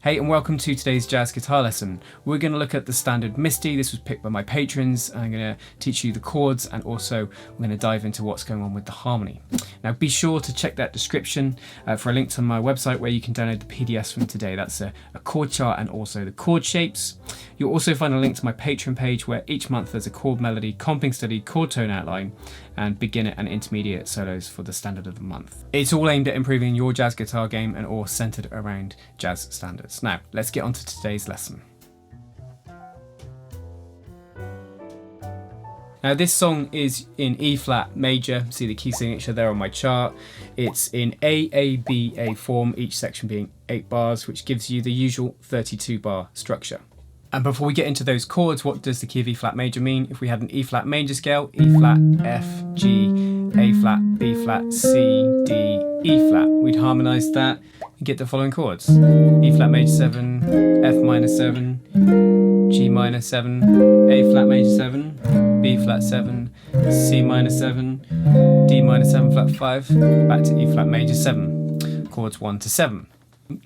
Hey, and welcome to today's jazz guitar lesson. We're going to look at the standard Misty. This was picked by my patrons. I'm going to teach you the chords, and also we're going to dive into what's going on with the harmony. Now be sure to check that description for a link to my website where you can download the PDFs from today. That's a chord chart and also the chord shapes. You'll also find a link to my Patreon page where each month there's a chord melody, comping study, chord tone outline, and beginner and intermediate solos for the standard of the month. It's all aimed at improving your jazz guitar game and all centered around jazz standards. Now, let's get on to today's lesson. Now this song is in E flat major, see the key signature there on my chart. It's in A form, each section being 8 bars, which gives you the usual 32 bar structure. And before we get into those chords, what does the key of E flat major mean? If we had an E flat major scale, E flat, F, G, A flat, B flat, C, D, E flat. We'd harmonise that and get the following chords. E flat major 7, F minor 7, G minor 7, A flat major 7, B flat 7, C minor 7, D minor 7 flat 5, back to E flat major 7, chords 1 to 7.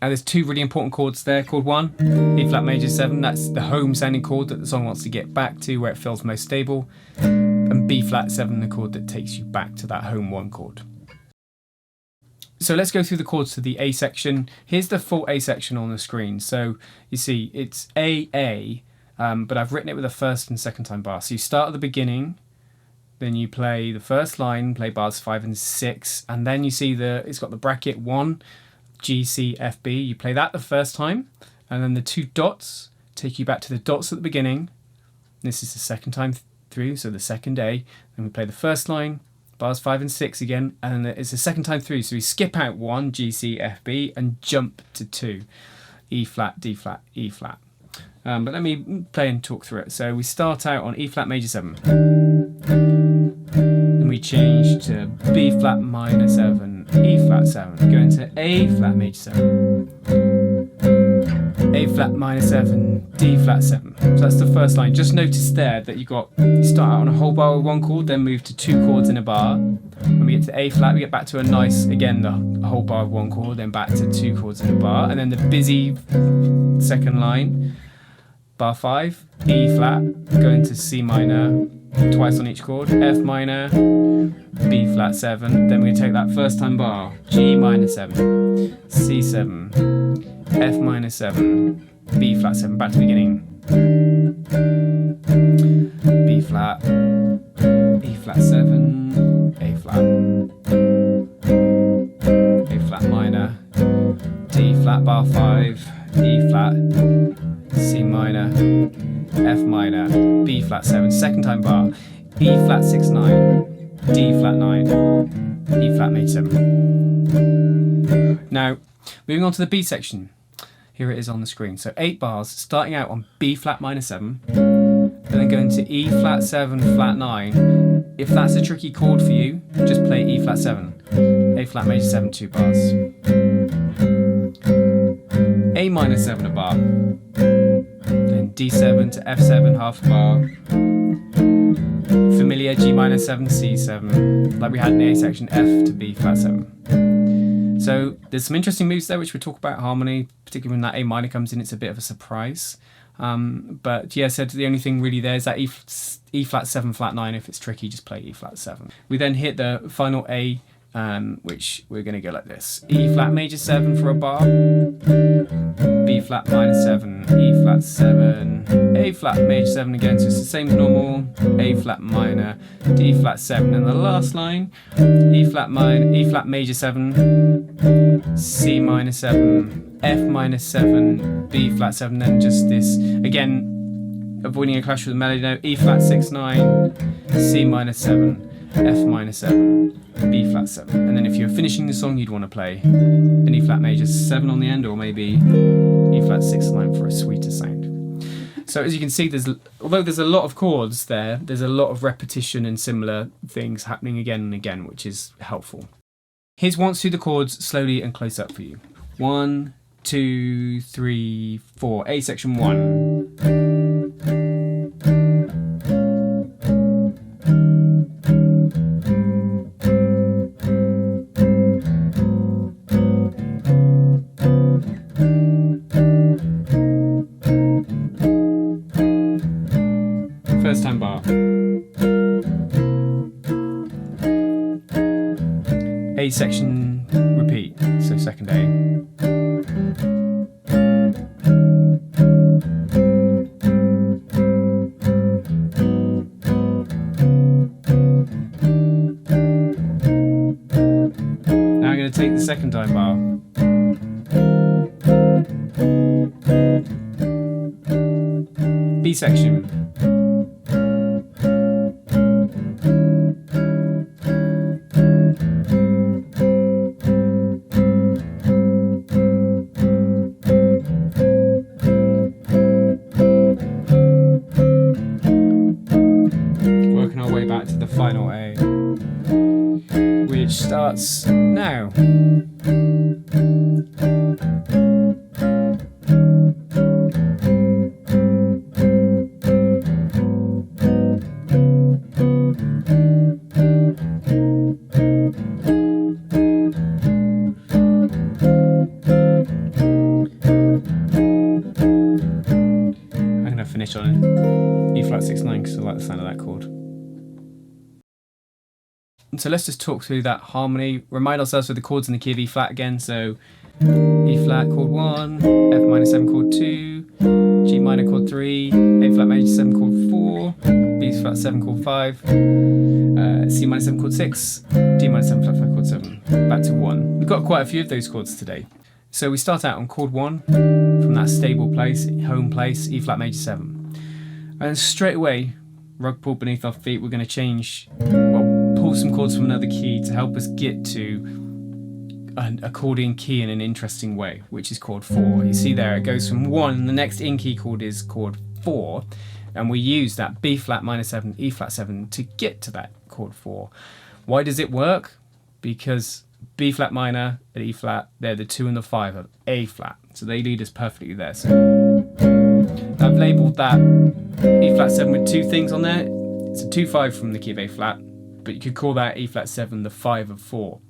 Now there's two really important chords there. Chord 1, E flat major 7, that's the home sounding chord that the song wants to get back to, where it feels most stable. And B flat 7, the chord that takes you back to that home 1 chord. So let's go through the chords to the A section. Here's the full A section on the screen. So you see it's A, but I've written it with a first and second time bar. So you start at the beginning, then you play the first line, play bars 5 and 6, and then you see it's got the bracket 1, G, C, F, B. You play that the first time, and then the 2 dots take you back to the dots at the beginning. This is the second time through, so the second A. Then we play the first line, bars 5 and 6 again, and then it's the second time through, so we skip out 1, G, C, F, B, and jump to 2, E flat, D flat, E flat. But let me play and talk through it. So we start out on E flat major 7. Then we change to B flat minor 7, E flat 7. Go into A flat major 7, A flat minor 7, D flat 7. So that's the first line. Just notice there that you start out on a whole bar with 1 chord, then move to 2 chords in a bar. When we get to A flat, we get back to a nice, again, the whole bar with 1 chord, then back to 2 chords in a bar, and then the busy second line. Bar 5, E flat, go into C minor, twice on each chord, F minor, B flat 7, then we take that first time bar, G minor 7, C 7, F minor 7, B flat 7, back to the beginning, B flat, E flat 7, A flat minor, D flat bar 5, E flat, C minor, F minor, B flat 7, second time bar, E flat 6 9, D flat 9, E flat major 7. Now, moving on to the B section. Here it is on the screen. So 8 bars, starting out on B flat minor 7, and then going to E flat 7 flat 9. If that's a tricky chord for you, just play E flat 7, A flat major 7, 2 bars. A minor 7 a bar, then D7 to F7 half a bar, familiar G minor 7 C7, like we had in the A section, F to B flat 7. So there's some interesting moves there which we talk about harmony, particularly when that A minor comes in. It's a bit of a surprise, but yeah, so the only thing really there is that E flat 7 flat 9. If it's tricky, just play E flat 7. We then hit the final A, which we're going to go like this. E flat major 7 for a bar, B flat minor 7, E flat 7, A flat major 7 again, so it's the same as normal, A flat minor, D flat 7, and the last line, E flat major 7, C minor 7, F minor 7, B flat 7, then just this, again, avoiding a clash with the melody note, E flat 6 9, C minor 7, F minor 7, B flat 7, and then if you're finishing the song, you'd want to play an E flat major 7 on the end, or maybe E flat 6 9 for a sweeter sound. So as you can see, although there's a lot of chords there, there's a lot of repetition and similar things happening again and again, which is helpful. Here's once through the chords slowly and close up for you. 1, 2, 3, 4. A section 1. section repeat, so second A. Now I'm going to take the second time bar. B section. Working our way back to the final A, which starts now. Finish on E flat 6/9 because I like the sound of that chord. And so let's just talk through that harmony. Remind ourselves of the chords in the key of E flat again. So E flat chord 1, F minor 7 chord 2, G minor chord 3, A flat major 7 chord 4, B flat 7 chord 5, C minor 7 chord 6, D minor 7 flat 5 chord 7. Back to 1. We've got quite a few of those chords today. So we start out on chord 1 from that stable place, home place, E flat major 7. And straight away, rug pull beneath our feet, we're going to change, well, pull some chords from another key to help us get to an accordion key in an interesting way, which is chord 4. You see there, it goes from 1, and the next in key chord is chord 4, and we use that B flat minor 7, E flat 7 to get to that chord 4. Why does it work? Because B flat minor and E flat, they're the 2 and the 5 of A flat, so they lead us perfectly there. So I've labelled that E flat 7 with 2 things on there. It's a 2/5 from the key of A flat, but you could call that E flat 7 the 5 of 4.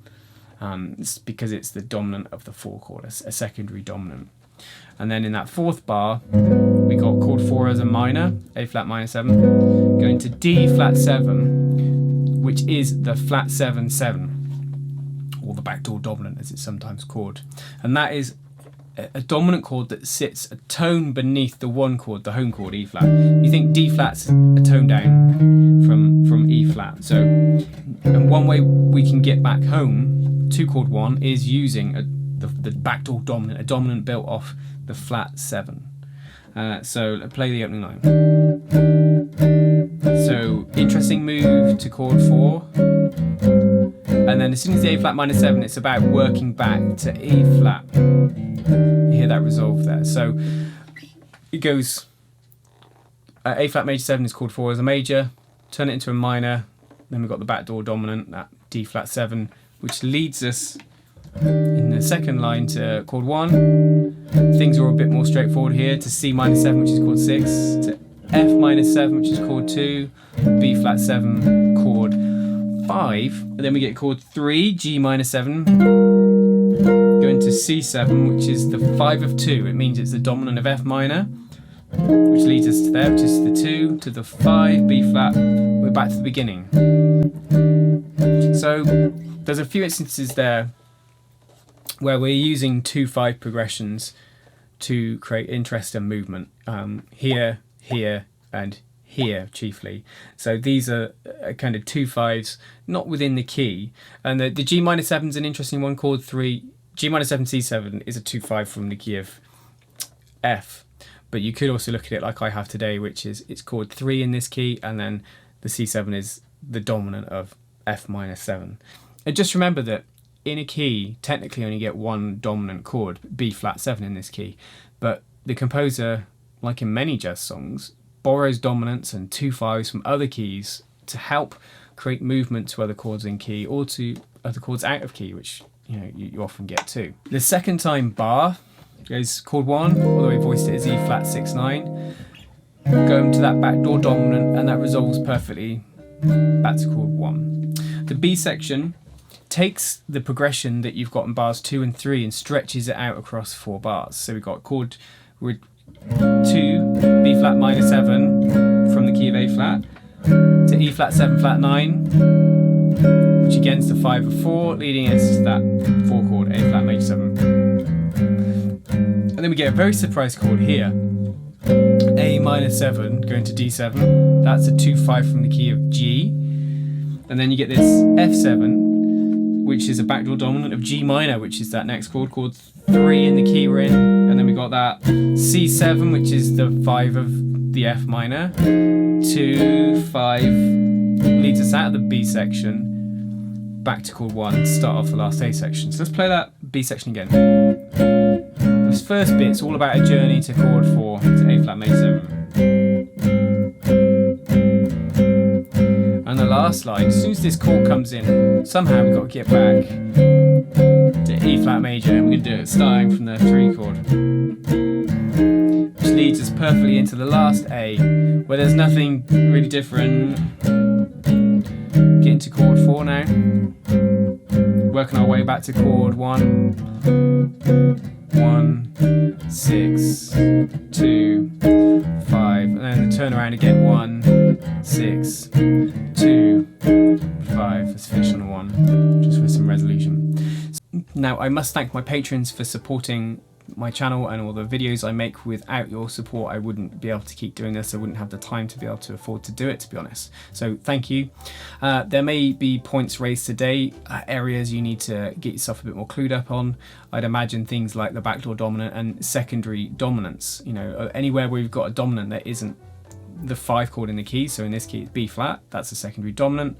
It's because it's the dominant of the 4 chord, a secondary dominant. And then in that 4th bar, we got chord 4 as a minor, A flat minor 7, going to D flat 7, which is the flat 7/7. Or the backdoor dominant as it's sometimes called. And that is a dominant chord that sits a tone beneath the 1 chord, the home chord E flat. You think D flat's a tone down from E flat. So, and one way we can get back home to chord 1 is using the backdoor dominant, a dominant built off the flat 7. So play the opening line. So interesting move to chord 4. And then as soon as the A flat minor 7, it's about working back to E flat. You hear that resolve there. So it goes A flat major 7 is chord 4 as a major, turn it into a minor, then we've got the backdoor dominant, that D flat 7, which leads us in the second line to chord 1. Things are a bit more straightforward here, to C minor 7, which is chord 6, to F minor 7, which is chord 2, B flat 7, chord 5, and then we get chord 3, G minor 7, going to C7, which is the 5 of 2. It means it's the dominant of F minor, which leads us to there, which is the 2, to the 5, B flat. We're back to the beginning. So there's a few instances there where we're using 2/5 progressions to create interest and movement. Here, here, and here chiefly. So these are kind of 2/5s, not within the key. And the G minor 7 is an interesting one. Chord 3, G minor 7 C7 is a 2/5 from the key of F. But you could also look at it like I have today, which is it's chord 3 in this key, and then the C7 is the dominant of F minor 7. And just remember that in a key, technically you only get one dominant chord, B flat 7 in this key. But the composer, like in many jazz songs, borrows dominants and 2/5s from other keys to help create movement to other chords in key or to other chords out of key, which you often get too. The second time bar goes chord 1, although we voiced it as E flat 6/9, going to that backdoor dominant, and that resolves perfectly back to chord 1. The B section takes the progression that you've got in bars 2 and 3 and stretches it out across 4 bars. So we've got chord 2, B flat minor 7 from the key of A flat, to E flat 7 flat 9, which again is the 5 of 4, leading us to that 4 chord, A flat major 7. And then we get a very surprise chord here. A minor 7 going to D7, that's a 2-5 from the key of G. And then you get this F7, which is a backdoor dominant of G minor, which is that next chord, chord 3 in the key we're in. And then we got that C7, which is the 5 of the F minor. 2, 5 leads us out of the B section, back to chord 1 to start off the last A section. So let's play that B section again. This first bit's all about a journey to chord 4, to A flat major 7. And the last line, as soon as this chord comes in, somehow we've got to get back to E flat major, and we're going to do it starting from the 3 chord. Which leads us perfectly into the last A, where there's nothing really different. Get into chord 4 now. Working our way back to chord 1. 1, 6, 2, 5, and then the turn around again. 1, 6, 2, 5. Let's finish on a 1, just with some resolution. Now, I must thank my patrons for supporting my channel and all the videos I make. Without your support, I wouldn't be able to keep doing this. I wouldn't have the time to be able to afford to do it, to be honest. So thank you. There may be points raised today, areas you need to get yourself a bit more clued up on. I'd imagine things like the backdoor dominant and secondary dominants. You know, anywhere where we've got a dominant that isn't the 5 chord in the key, so in this key it's B flat, that's a secondary dominant.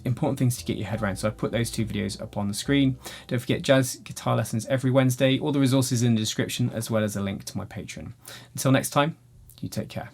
Important things to get your head around, so I've put those 2 videos up on the screen. Don't forget jazz guitar lessons every Wednesday, all the resources in the description, as well as a link to my Patreon. Until next time, you take care.